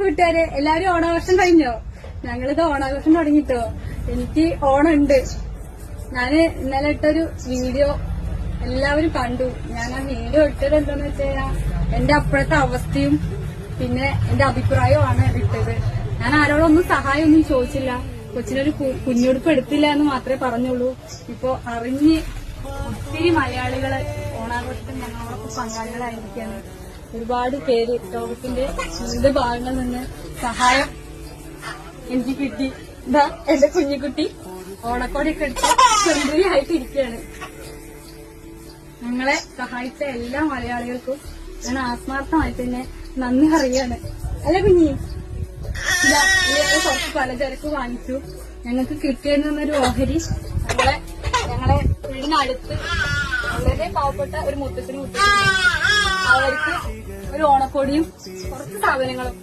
കൂട്ടുകാരെ, എല്ലാരും ഓണാഘോഷം കഴിഞ്ഞോ? ഞങ്ങളിത് ഓണാഘോഷം തുടങ്ങിട്ടോ. എനിക്ക് ഓണം ഉണ്ട്. ഞാന് ഇന്നലെ ഇട്ടൊരു വീഡിയോ എല്ലാവരും കണ്ടു. ഞാൻ ആ വീഡിയോ ഇട്ടത് എന്താന്ന് വെച്ചാൽ എന്റെ അപ്പോഴത്തെ അവസ്ഥയും പിന്നെ എന്റെ അഭിപ്രായവുമാണ് ഇട്ടത്. ഞാൻ ആരോടൊന്നും സഹായമൊന്നും ചോദിച്ചില്ല. കൊച്ചിനൊരു കുഞ്ഞുടുപ്പ് എടുത്തില്ല എന്ന് മാത്രമേ പറഞ്ഞുള്ളൂ. ഇപ്പൊ അറിഞ്ഞ് ഒത്തിരി മലയാളികള് ഓണാഘോഷത്തിൽ ഞങ്ങളോടൊപ്പം പങ്കാളികളായിരിക്കാണ്. ഒരുപാട് പേര് ലോകത്തിന്റെ വിവിധ ഭാഗങ്ങളിൽ നിന്ന് സഹായം എനിക്ക് കിട്ടി. ഇതാ എന്റെ കുഞ്ഞിക്കുട്ടി ഓണക്കോടിയൊക്കെ എടുത്ത് സുന്ദരിയായിട്ടിരിക്കുകയാണ്. ഞങ്ങളെ സഹായിച്ച എല്ലാ മലയാളികൾക്കും ഞാൻ ആത്മാർത്ഥമായി തന്നെ നന്ദി അറിയാണ്. അല്ല കുഞ്ഞി, കുറച്ച് പലചരക്ക് വാങ്ങിച്ചു. ഞങ്ങൾക്ക് കിട്ടിയെന്നൊരു ഓഹരി ഞങ്ങളെ വീടിനടുത്ത് വളരെ പാവപ്പെട്ട ഒരു മുത്തച്ഛനും അവർക്ക് ഒരു ഓണക്കോടിയും കുറച്ച് സാധനങ്ങളും